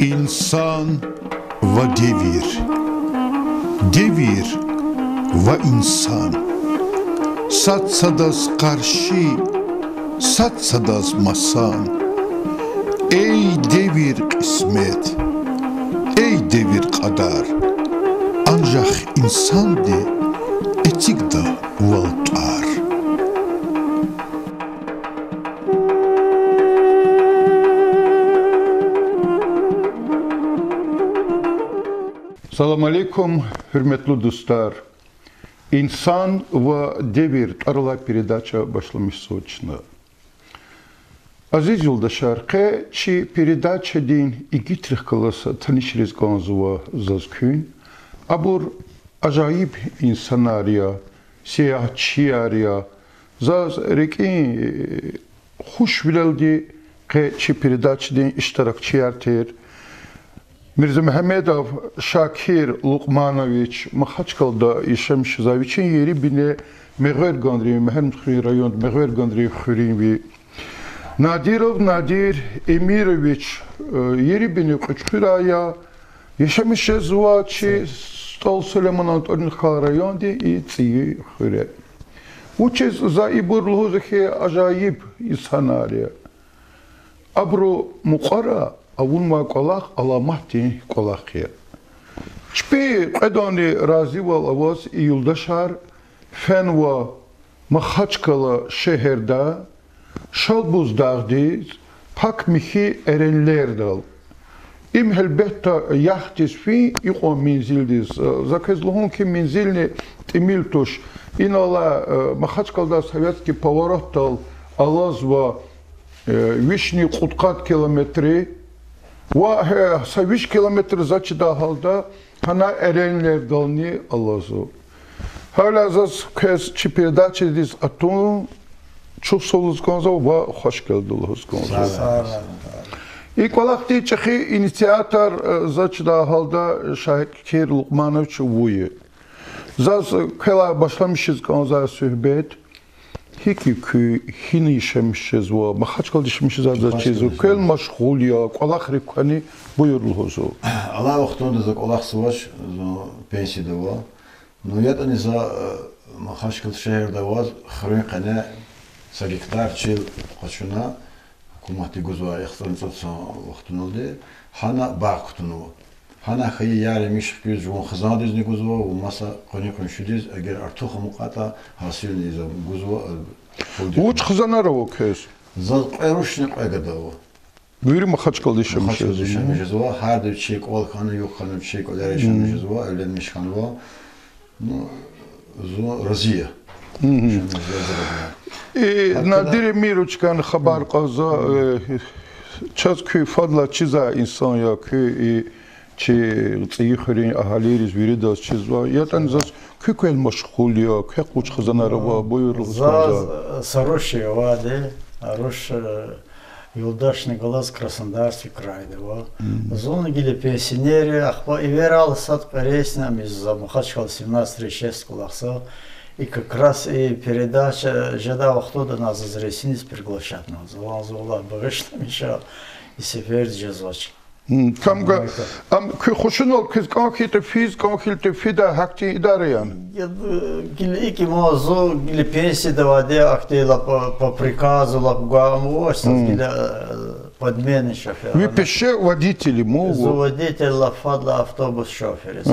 Insan ve devir. Devir ve insan. Satsadas karşı, satsadas masan. Ey devir kısmet, ey devir kadar. Ancak insan de etik da valtar. Salam aleykum, hürmetli dostlar. İnsan ve devir arala передача başlamış soçna. Aziz yoldaşlar, çi передача din iki trihkalasa tanışırız ganzuva zazkün. Abur acayip insanlarya, seyahatçiyarya, zaz rekin hoş bilaldi çi передача din iştirakçiyartır. Mirza Mehmedov Şakir Luqmanoviç Makhaçkal'da yaşamış zaviçin yeri bine Meğer Gandri, Meher rayon Meğer Gandri Xurivi. Nadirov Nadir Emiroviç yeri bine Kıçkıraya yaşamış zvaçi Stol Süleyman Antonin Khal rayonda İtsiyi Xure. Uçez zaibur lhuzaki acayip insanlarya. Abru muqara Avun ma kolak alamahti kolakya. Çpe qedani razi val avaz yoldaşar fen ve Makhaçkala şehirde şalbuz dağdiz pak mihi erenlerdal. İm helbetta yahtis fi iqo minzildiz. Zakezluhun ki minzilni timiltuş. İnala Makhaçkalda sovetski pоворотtal alaz ve vişni qutqat kilometri ve saviş kilometre zaçıda halda hana erenler dalni Allah'u. Hala zaz kes çiperdaçı diz atun çok soluz konza ve hoş geldiniz konza. İlk olarak di çeşi inisiyator zaçıda halda Şakir Luqmanoviç vuyu. Zaz kela başlamışız konza söhbet. Hiki ki hin işemişiz ve Makhaçkal işemişiz azatçıyız. Kel meşgul ya, kolak rikani buyurulhuzu. Allah vaxtında da kolak sıvaş pensiyada var. Nuyatani za Makhaçkal şehirde var. Xırın qane sagiktar çil qaçuna hukumati guzva ixtisansatsan vaxtın oldu. Hana bağ kutunu. Hana xayi yari mişkiz jun xizan dizni guzva ve masa qani qunşudiz eğer artıq muqata hasilni za guzva Uç xizanara o kes. Zal qerushni qagada o. Buyur Makhaçkal işemişiz. Işemişiz o. Her de çek ol kanı yok kanı çek olar işemişiz o. Evlenmiş kanı o. Zo raziye. Nadir Miroçkan xabar qaza çaz ki fadla çiza insan ya ki çi tsiyixrin ahaliris viridas çizva yatan zas kükel meşgul ya kuç xizanara va buyurul Сорощие вады, Рош Юлдашный голос Краснодарский край, да, зоны гили пенсионеры, ахпа и верал сад пересням из Макхачкала 17-6 кулакса, и как раз и передача жада вахтода нас зазресинис приглашать нас, зола багашна миша и сефер джазвач. Камга ам хушунол кыз какие-то физ какие-то фида хакти идариан. Гили ики мозо гили пенсии даваде актела по приказу лапгамош гили подмены шофера. Вы пеше водители могут. Водитель лафадла автобус шофер.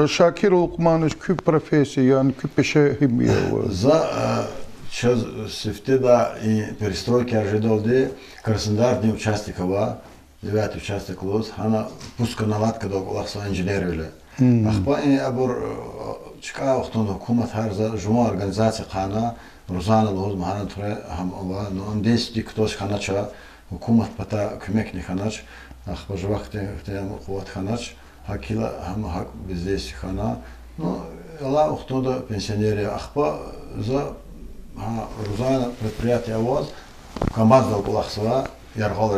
Шакир Луqmanoviç küp profesi yani küp пеше химия. За сейчас сефтеда и перестройки ожидали Краснодар не участникова. 9 участок лоз, хана пуска наладка до колахса инженерили. Ахба и абур чика вахтон хукумат хар за жума организация хана Рузана лоз махана туре хам ова но он десяти ктош ханача хукумат пата көмекни ханач ахба жвахте тем куват ханач хакила хам хак бездес хана но ала вахтода пенсионеры ахба за Рузана предприятие воз КамАЗ до колахса Яргал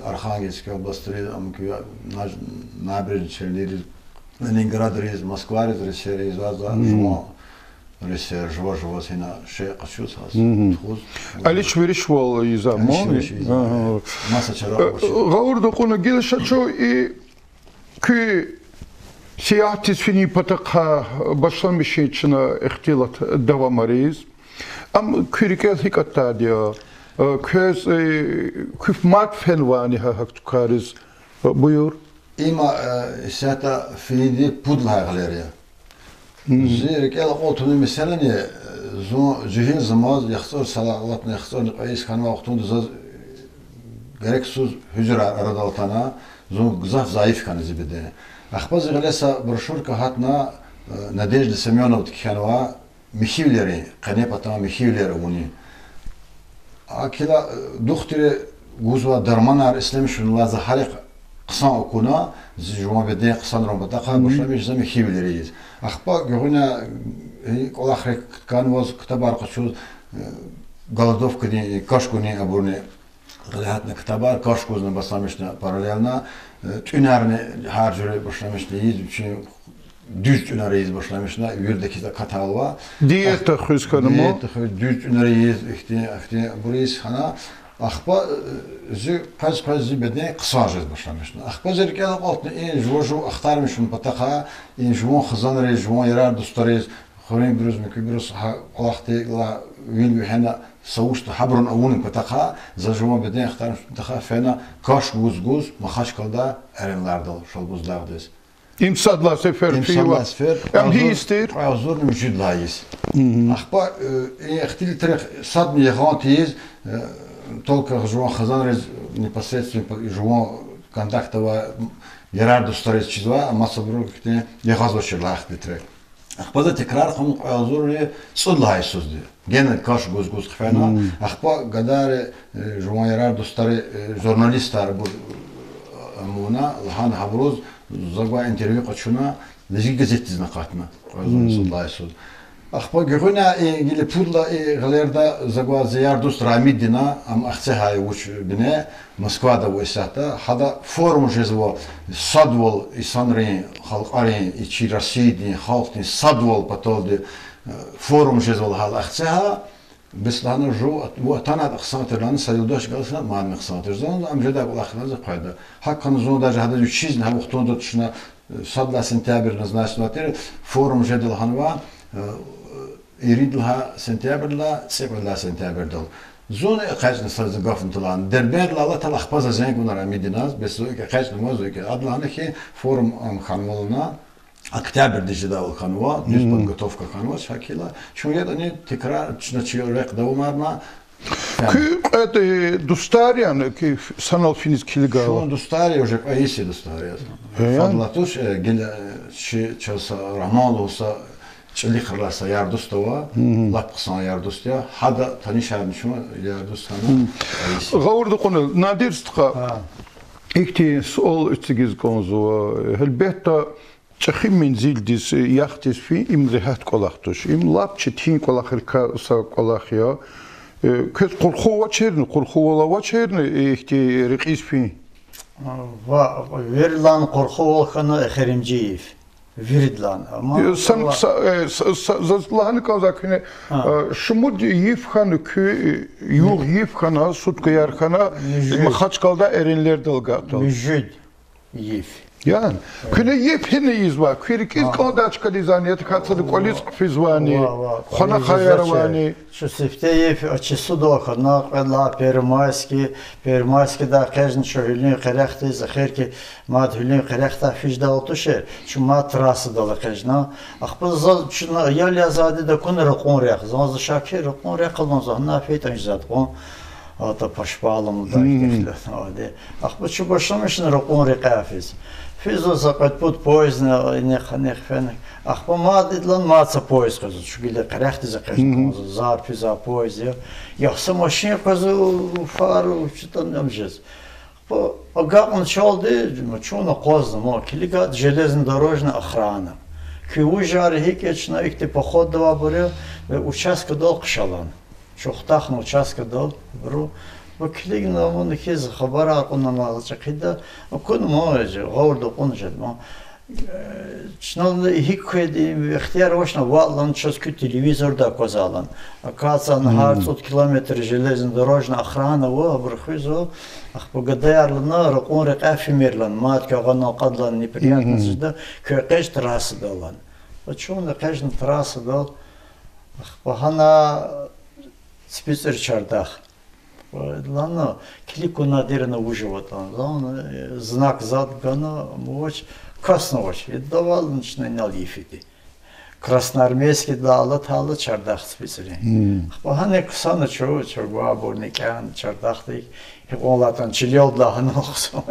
Архангельской области, набережные Чернигов, Ленинград, Москва, Россия, Жума, Россия, Жуа, сина, Шея, Качуса, Алич Веришвал из Амон. Масса чаров. Гаурду куна гилшачо и Kü seyahat fini pataka başlamış için ihtilat devam arayız. Am kürikel hikatta diyor. Köz küf mat fenvani hak tukarız. Buyur. İma seta fini pudla galeri. Zirk el otunu mesela ne zühir zamaz yaxsar salavat ne yaxsar qais kan vaqtunda zaz gereksiz hücre arada altana zaf zayıf kan zibide. Akhbaz galesa broşurka hatna Nadejda Semyonov tkanwa mihivleri qanepata mihivleri bunu. Akila doktori guzva darmanar istemişun lazı halik qısa okuna zjuma bede qısa rombata qan başlamış zam mihivleriyiz. Akhba görüne olaxrek kanvaz kitabar qışu Голодовка кашкуни абурни гылатна китабар кашкузна басамышна параллельно тünärni har jüre başlamışdı için düz tünäriyiz başlamışna yerdeki de katalva Diyet xüz kanımı düz tünäriyiz ihti buris xana axba zü paz beden qısajız başlamışna axba zerkel altı en jojo axtarmışım pataqa en juvon xızanır juvon yarar dostlarız xorun biruz mükbirus qalaqtla وين هنا صوشت حبرن أولن بتاعها زجوا بدين اختار بتاعها فينا كاش جوز ما خاش كلدا أرين لاردل شو بوز لاردس İmsadla sefer إمسال سفر Hem histir. عذور موجود لايس أخبار اختيل ترى صدمة يخانتيز تلك جوان خزان رز непосредственно جوان контактова يرار دوستاريز чизва أما صبرو كتير يغازوش لاخت بترك أخبار تكرار خم عذور صد لايس صدق Gene kaş göz xfena. Axpa gadar jwan yarar dostları jurnalistlar bu amuna han habroz zagwa intervyu qaçuna lejik gazetizna qatna. Sallallahu aleyhi. Axpa görüna gile pudla galerda zagwa ziyar dost Ramidina am axsaha yuç bine Moskvada bu isata hada forum jezvo sadvol isanri xalqari içi Rusiyadin xalqin sadvol patoldi فورم جزول هذا أختها بس لأنه جو وطنع أقساطر لأن سيدوش قالسنا ما عم أقساطر زون أم جدا أقول أخنا زي قاعدة حقا زون ده هذا يشيز نه وقتون ده تشنا صدلا سنتابر نزناش نواتير فورم جدول هنوا يريد لها سنتابر لا سبب لا سنتابر دل زون قاعد نصير زقافن طلعن دربير لا الله تلا خبزة زين كنا راميدناز بس زوج قاعد نموذج أدلانه كي فورم أم خانولنا Октябрьдежи дал канва, düz подготовка канва şakila. Çünkü yani tekrar началек давmarna. Kü dostarian ki sanal finiz kiliga. Şu dostari уже aisi dostari. Fadlatuş gel şey çalsa Rahmanlı olsa çeli xırlasa yardostova, lapqsan yardostya, hada tanışarın şu yardostana aisi. Gavurdu konu nadir stka. İkti sol ütsigiz konuzu. Elbette Çaxim menzildis yaxtis fi imrihat qolaqtuş. İm lapçı tin qolaqırka sa qolaqya. Köz qurxova çerni, qurxovalava çerni ihti riqis fi. Va verilan qurxovalxana Xerimciyev. Viridlan ama San zazlahını kazakını şumud yifxanı kü yuğ yifxana sutka yarxana maxaç qalda erinler dalgatı. Müjid yif. Yani, küne yepyeniyiz var. Kürkiz kaldaçka dizaniyeti katsadı kolis fizvani, xona xayaravani. Şu sifteyi açısı dokana, la Permayski da kajn şöhülün qerekti zahir ki mad hülün qerekta fijda otuşer. Şu mad trası da kajna. Axpız şuna yal yazadi da kun raqon raq. Zaz şakir raqon raqlan zahna feyt anjzat qon. Ata paşpalım da işte. Hadi. Axpız şu başlamışın raqon raqafiz. Физо сaqat put poiz ne xanex fen. Axpa madidlan matsa poiz qazı. Şu gile qaraxti zaqat. Zar fiza poiz ya. Yaxsa maşin qazı faru çıtan namjez. Po agaqn çaldı. Çona qazdı. Ma kiliga железнодорожная охрана. Ki ujari hikechna ikti pohod dva burya ve участка dol qşalan. Çoxtaxn участка dol bru. وكلينا من كيز خبر عقلنا ما غشقيدا وكل ما يجي غورد قنجد ما Чнал хикхеди ихтияр вошна ватлан часку телевизор да козалан. Оказывается, на 500 километров железнодорожная охрана во брахизо, ах благодарна ракон рекафимерлан, мат кагана кадлан неприятность да, кэкэш трасса далан. Почему на каждом трасса дал? Ах пахана спецер чардах. Лано клику надерно выживет он, знак зад гана моч. Красновоч, давал начинай на лифиди. Красноармейский дала тала чардах специально. Пахане ксана чего бабурникян чардахты. Он латан чилел да нохсо.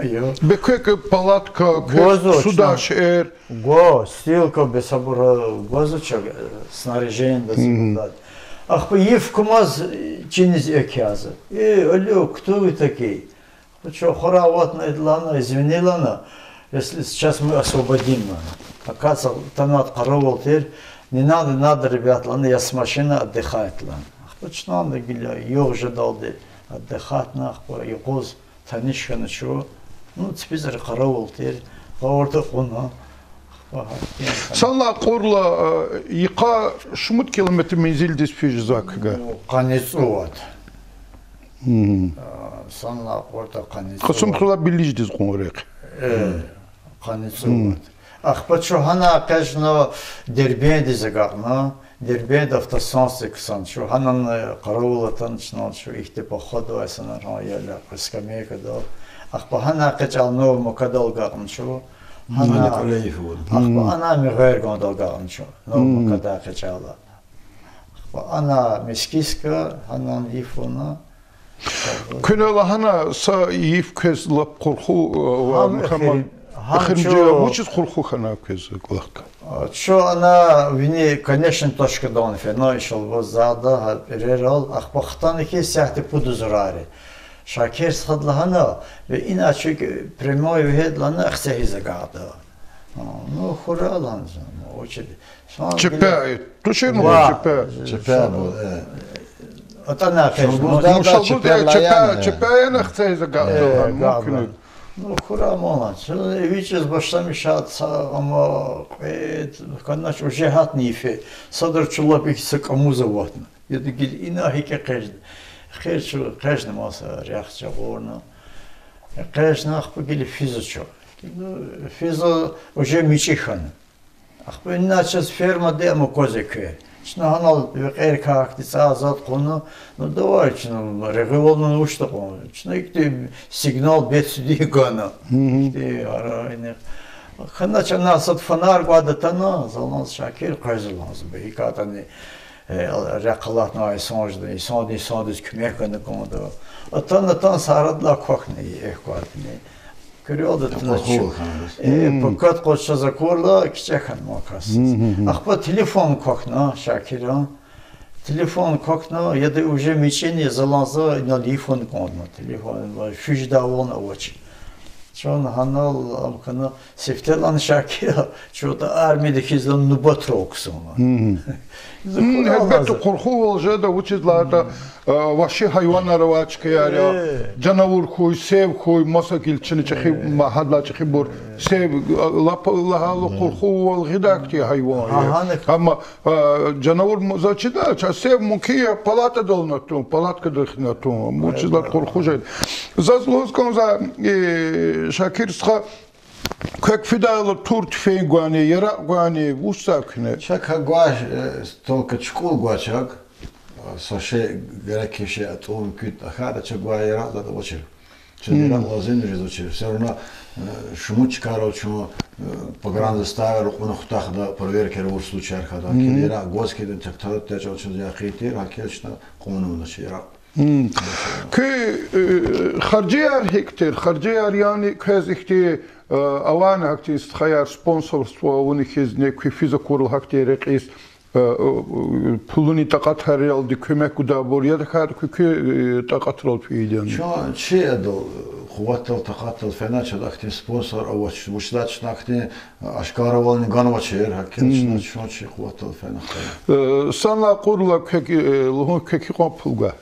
Бекек палатка сюда шер. Го стилка бесабура гозуча снаряжение да. Ах поев кумаз чиниз экяза. Алло, кто вы такие? Что хорават на идлана, извини лана. Если сейчас мы освободим, оказывается, там открывал теперь, не надо, ребят, ладно, я с машины отдыхать, ладно. Почему надо, я уже дал отдыхать, нахуй, и гоз, танишка, ничего. Ну, теперь открывал теперь, говорит, он, Санла курла, яка шмут километр мензильдис фиш закга? Конец вот. Санла курта конец. Косум курла билиждис гонрек. Конецоват. Ах, почухана, конечно, дербеди загарна, дербед автосансы ксан, чуханан караула танчнал, что их те походу, а сана яля скамейка дал. Ах, пахана качал нов мукадал гарн, что? Ах, она мигэр гондал гарн, что? Нов мукада качала. Она мискиска, она лифона. Көнөла хана са ифкез лап курху хаман. Ахирмджия мучис курху хана кез глахка. Что она вини, конечно, точка донфе, но еще воззада, перерал, ах пахтан ки сяхте подозрари. Шакир схадлахана, иначе прямой ведлана ахсеhi загада. Ну хуралан, очень. Чепя, тушину чепя. Чепя был. Отана чепя на ахсеhi загада. Мукину. Ну, хура молодец. Вичес баштами шатса, ама, канач уже хат нифе. Садар чулапик се кому заватна. Я такие инахи ке кежд. Херчу кежна маса реакция горна. Кежна ах погили физочо. Физо уже мичихан. Ах иначе ферма демо козеке. Чнаханал эркак дицазат кону, ну давай чну регулярно ушта кону. Чнайки сигнал бедсуди гана. Ти арайне. Ханача насат фонар гадатана, залнас шакир казылмаз. Бейкатани рекалатна айсонжда, исондис кмеканы кону. Атан сарадла кохни эхкатни. Көрөдө тынчу. Покат кошча закорла кичехан макас. Ахпа телефон кокна Шакира. Телефон кокна, я да уже мечение залаза на телефон кондна. Телефон фижда вон очи. Чон ханал амкана сефтелан Шакира, что-то армиядaki зон нубатроксона. Elbette korku olacağı da uçizlarda vahşi hayvanlar var çıkıyor ya. Canavar koy, sev koy, masa kilçini çıkıyor, mahalla çıkıyor. Sev, lahalı korku ol gidak diye hayvan. Ama canavar muzaçı da, sev mukiye palata dolunatun, palatka dırkınatun. Uçizlar korku jaydı. Zazlozkan za Şakir sığa как фидал тур тфей гуани, яра гуани, вусакне. Шака гуаш, только чкул гуачак, соше грекише атом кют ахада чагуа яра да очер. Чедира лазин резочер. Все равно шумуч карал чему погран заставил он хтах да проверки в случае архада. Кедира госки да чактал теча очень яхити, ракелчна комуну на чера. Ки харджиар хектер, харджиар яни кезихти Авана активист хаяр спонсорство у них из некой физикурл хактер из пулуни тaqatarel di kömek udabor ya da kar kökü taqatrol fiidan. Че это хватал тaqatal фена чадахти спонсор авач мушлачна ахти ашкаравал ганвачер хакелчна чончи хватал фена. Sana qurla kökü kökü qopulga.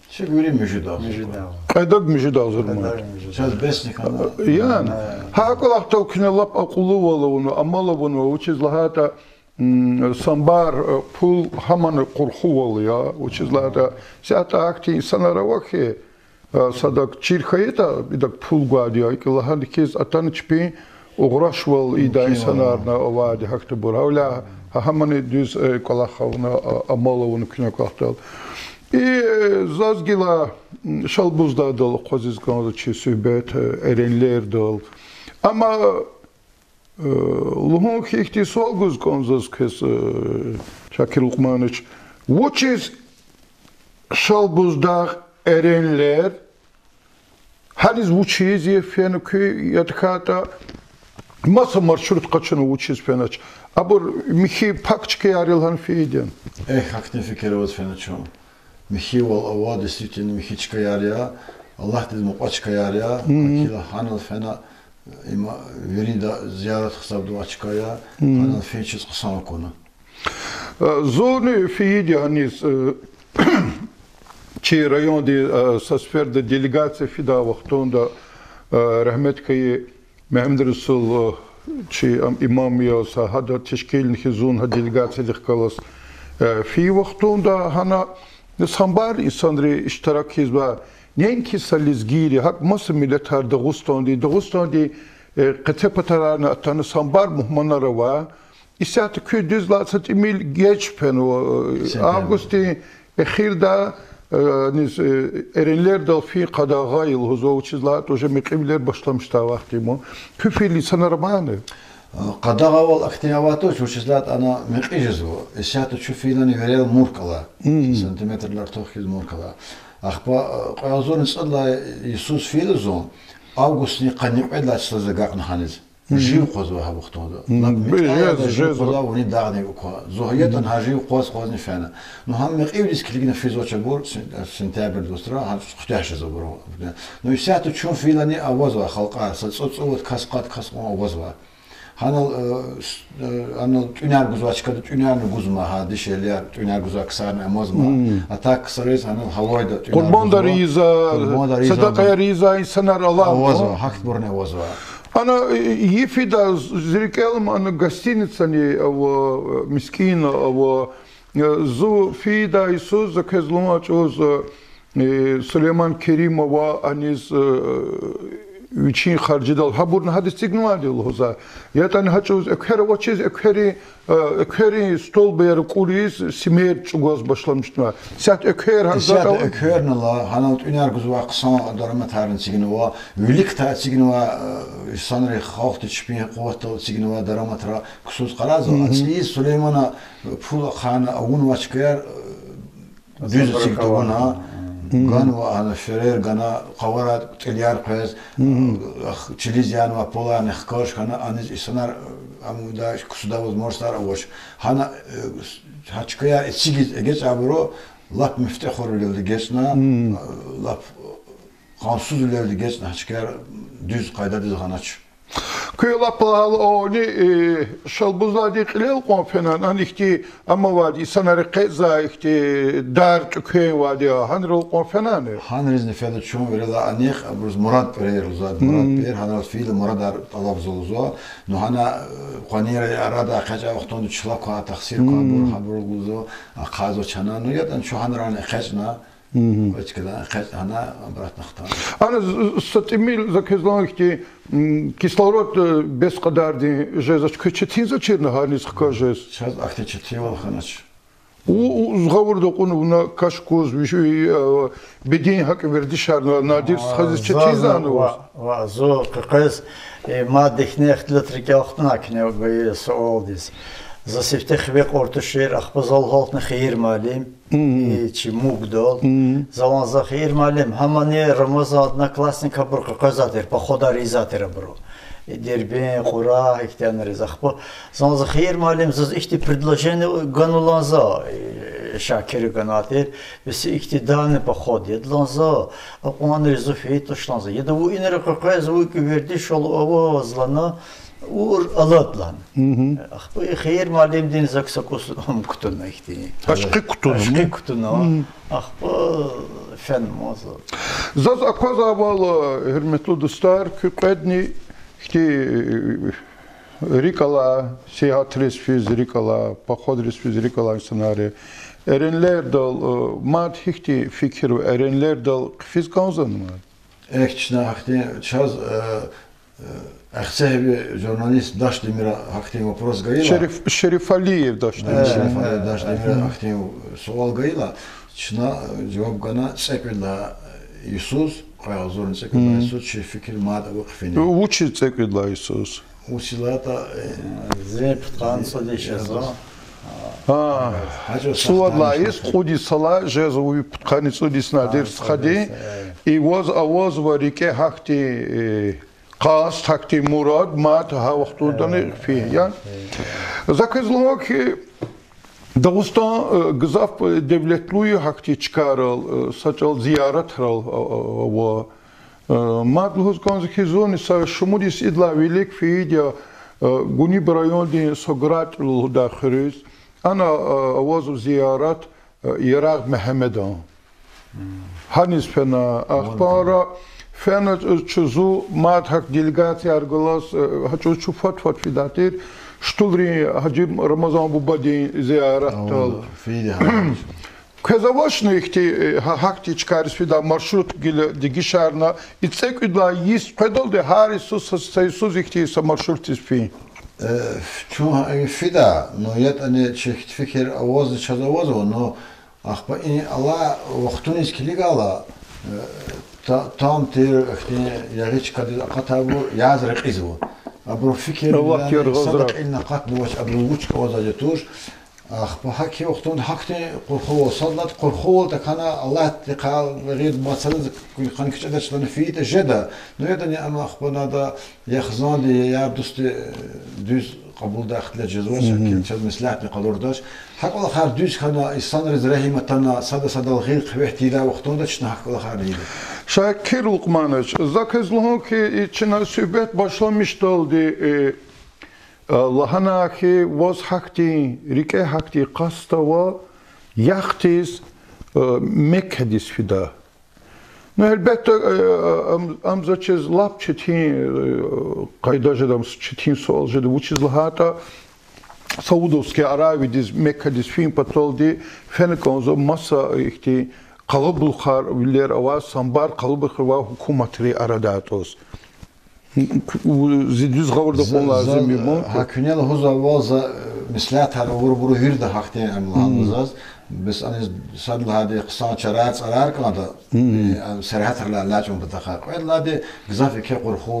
Şey göreyim müjdat. Qaydak müjdat zırma. Çaz besnik ana. Yani hakulaqta kinelap aqulu valunu amalavunu uçizlahata sambar pul hamanı qurxu valya uçizlahata sata akti insanlara vakhi sadak çirkayeta bidak pul guadiya ikilahan kiz atan çpi uğraşval ida insanlarna ovadi hakta buravla hamanı düz kolakhavna amalavunu kinekaqtal. Zazgila şalbuzda dal qozizganı çi söhbət erenler dal. Ama luhun ki ihtisal guzganzaz kes Şakir Luqmaniç. What is şalbuzda erenler? Haliz vuçiz yefenu ki yatkata masa marşrut qaçını vuçiz fenaç. Abur mihi pakçki yarılhan fiyden. Hakten fikir oz fenaçom. Михи вол ава действительно михичка яря, Аллах дез муqachka яря, кила ханал фена има верида зиярат хсабду ачкая, ханал фенчис қсан кона. Зоны фииди анис чи районде со сферда делегация фида вақтонда рахметкаи Мехмед Расул чи имам я сахада тешкилних зон делегация лихкалас фи вақтонда хана Sambar insanları iştirak hizba nenki salizgiri hak masa milletler Dağıstan'da qıta patarlarına atanı sambar muhmanları var. İsatı köy düzlasat emil geç peno Ağustos ahirda erenler dal fi qadağa yıl huzo uçizlat oje mikimler başlamıştı vaktimo. Küfili sanarmanı. Qadağa wal aktiyavato çuçizlat ana miqijizvo. İsatı çufilani verel murkala. Santimetrler toxiz murkala. Axpa qayazon insalla Isus filizon. Augustni qaniqedla çtazagaqn haniz. Jiv qozva ha buxtoda. Jiv qozva uni dağni uqa. Zohiyatan hajiv qoz qozni fana. No ham miqivlis kligna fizocha bor sentabr dostra ha xutash zabro. No isatı çun filani avazva xalqa satsot kasqat kasqon avazva. Hanal anal tüner guzva çıkadı tüner guzma ha dişeler tüner guzva kısarına amazma atak sarız hanal havoyda tüner Kurban da riza sadaka riza insanlar Allah avazva hakt borne avazva ana yefida zirkelim ana gостиницani avo miskina avo zu fida Isus zakezlumaç oz Süleyman Kerimova aniz Üçün xarcıdal haburun hadis signali olsa ya tane haçuz ekher vaçiz ekheri stol ber qulis simer çugoz başlamıştı. Sat ekher hazata ekher nala hanat üner guzva qsan darama tarın signova ülik ta signova sanri xalqt çpin quvvatlı signova daramatra kusuz qaraz asli Süleymana pul xana avun vaçkayar düz signova Gan va ana şerer gana qavarat telyar qaz çiliz va pola nexkosh kana aniz isanar amuda kusuda возможностар avosh hana haçkaya etsigiz geç abro lap müftehor geldi geçna lap qansuz geldi geçna haçkaya düz qayda düz qanaç Kıyılaplar onu şalbuzlar diqlel konfenan anıkti ama vadi sanarı qeza ikti dar köy vadi hanrol konfenan hanriz nefede çum verela anik abruz Murat verir uzad Murat bir hanal fiil Murat talab zolzo no hana qanira arada qaja vaqtonda çlaq qa taqsir qa bur habur guzo qazo çana no yadan şu hanran qajna Очкада хана брат нахтан. Ана сатимил заkezlanki кислород без qadardi jezachka chetinza cherna hanis qajes. Chaz akte chetival khanaч. Uzgavurda qonu buna kashkoz vishu bedin hak verdi sharna nadir khazis chetinza va zo qaz ma dehnecht letrike ochtna kne ve soldis. Засифтех век ортушер ахбазал халтны хейр малим чи мугдал залан за хейр малим хамане Рамазан одноклассника бурка казатер похода ризатер бро дербе кура ихтян резахпо залан за хейр малим заз ихти предложение гануланза Şakir ganatır ve iktidarını pahod yedlanza akuan rezofiyet toşlanza ya da bu inere kakayız bu ki verdi şol avazlana ور ألطلان أخبار خير معلم دين زك سكوس هم كتنا إختي Aşkı kutunu. أشكي كتنا أخبار فن موزة Zaz akvazavalı hürmetli dostlar, küpedni ki Rikala, seyahat resfiz Rikala, pahod resfiz Rikala insanları, erenler dal, mad hikti fikir, erenler dal fiz kanzan mı? Ekçine hakti çaz Ахсеби журналист даш демира хактин вопрос гаила. Şerif Aliyev daştı. Şerif Aliyev даш демира хактин суал гаила. Чина cevap gana çekilla Isus, qoya zorun çekilla Isus çi fikir mada vaqfini. Uçi çekilla Isus. Uçilata زين بتقانصو دي شازو Suadlayız, kudi sala, jezovi putkanicу disnadir schadi. I was varike hakti Qas takti Murad mat ha vaqtudan fi yan. Zakazlo ki Dağıstan gızaf devletluyu hakti çıkarıl, saçal ziyaret ral ve madluhuz konzaki zoni sa şumudis idla velik fiidya guni brayon di sograt dakhiriz. Ana avaz ziyaret Irak Mehmedan. Hanis fena akhbara Fena çuzu madhak делегация argolas haço çufat fat fidatir ştulri hacim Ramazan bu badi ziyaret tal. Kazavaşno ihti hakti çıkarız fida marşrut gile digi şarna itsek udla yis pedolde hari sus sayısız ihti sa marşrut ispi. Çu fida no yet ani çeşit fikir avaz çazavaz no ahba ini Allah vaktun iskiligala tam ter اختي يغيش قد قطعوا يازرق إزو أبرو فكر صدق إن قتل وش أبرو وش كوزاجتوش أخ بحكي وقتون حكتي قرخو صلت قرخو تكنا الله تقال غير ما صلت كان كشدة شلون فيه جدا نيدني أما أخبرنا دا يخزان لي يا دوست دوز قبول داخل الجزوة كل شيء مسلحة قدرداش حق الله خير دوز كنا إنسان رزرهي متنا صد الغير قويتي لا وقتون دا شنا حق الله خير ليه Şakir Lukmanoviç, zakazluğun ki içine sübet başlamış oldu. Lahana ki voz hakti, rike hakti kastava, yaktiz, Mekkedis fida. No elbette amza çiz lap çetin, kaydajadam çetin soljadı, bu çiz lahata Saudovski Arabidiz, Mekkedis film patoldi, fenikonzo masa ihti, Kalıbılkhar viller avaz sambar kalıbılkhar va hukumatri aradatos. Zidüz gavurda konu lazım bir mon. Hakünel huza vaza mislat har vur hürde hakti amlanızaz. Biz aniz sadl hadi qısan çarat arar kada serhat la lacum bitaqa. Illa de gzaf ki qurxu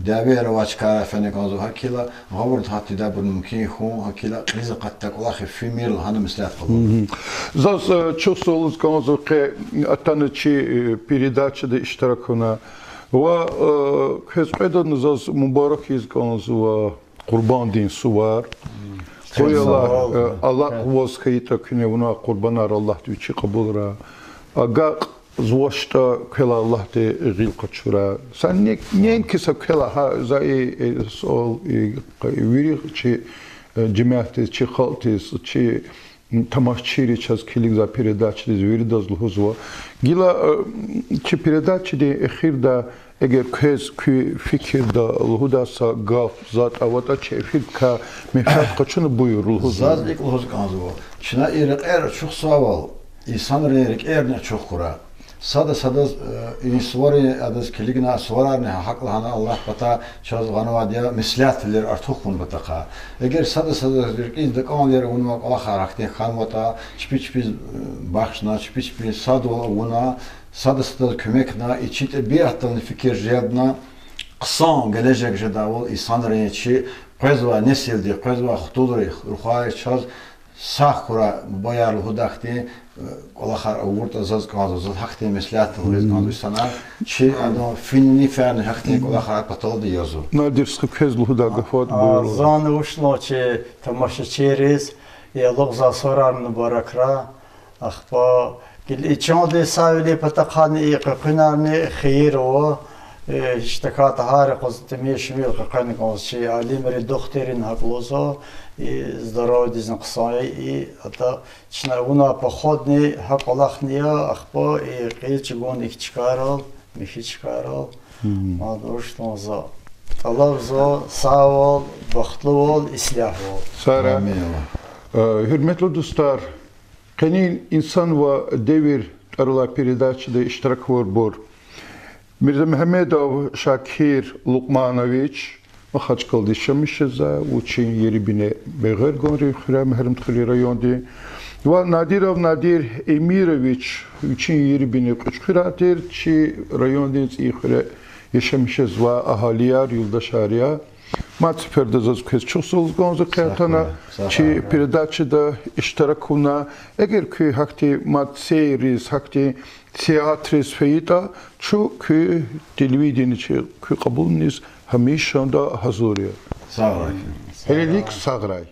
daver va çıkara fene kanzo hakila gavur hatti da bu mümkün hu hakila kriz qattak Allah fimil hanım mislat qaldı. Zaz çok soluz kanzo ki atanıçı передача da iştirakına ve hesqedan zaz mübarek iz kanzo Qurban din suvar. Koyalar Allah voz kayıta küne buna kurbanar Allah diye kabul ra. Aga zvoşta kela Allah de gil kaçura. Sen ne kisa kela ha zai sol viri çi cemaate çi haltis çi tamashchiri çaz kilik za передачи viri daz lhuzwa. Gila çi передачи de akhirda eğer kez ki fikirde lhudasa gaf zat avata çefir ka mehrat kaçını buyurul zaz ilk lhuz kanzu. Çina erik çok saval. İnsan erik ne çok kura. Sada insvari adas kiligna svarar ne haklı hana Allah bata çaz ganavadiya mislatler artık kun bataka. Eğer sada erik izde kanler onu Allah harakte kan bata çipi başna çipi sadu ona sada kömekna içite bir attan fikir jadna qısan gelecek jadavol insan reyçi qezva nesildi qezva xutulri ruhay çaz sağ kura bayar hudakti Allah har avurt azaz kanzo hakti meslat uriz kanzo sana çi ano finni fern hakti Allah har patol diyozu nadir skhez hudak gafat buyurul zan uşlo çi tamaşaçeriz ya logza sorarını barakra akhba gil içande savli patakani qınarni khayro işte katahare kostümüş mil kakanık olsun alimleri doktorin haklozo здоровье дизинксай и это чнавуна походный hakолахния ахпо и килчгон их чикарал михи чикарал мадоштон за Allah zor, sağ ol, baxtlı ol, islah ol. Sara, hürmetli dostlar, kanin insan ve devir arala передачада iştirak var bor. Mirza Mehmedov Şakir Lukmanoviç Mahaçkaldı şamışıza, uçin yeri bine beğer gönri xürem herim tkili rayonda. Ve Nadirov Nadir Emiroviç uçin yeri bine kıçkıratir, çi rayonda xüre yaşamışız ve ahaliyar yoldaşarya. Mat perdazaz kez çok solgonza kayatana çi передачада iştirakuna eğer ki hakti mat seyriz hakti teatriz feyita çok ki televizyonu çi ki kabulniz hamisha da hazırıyor. Sağ ol. Helelik sağray.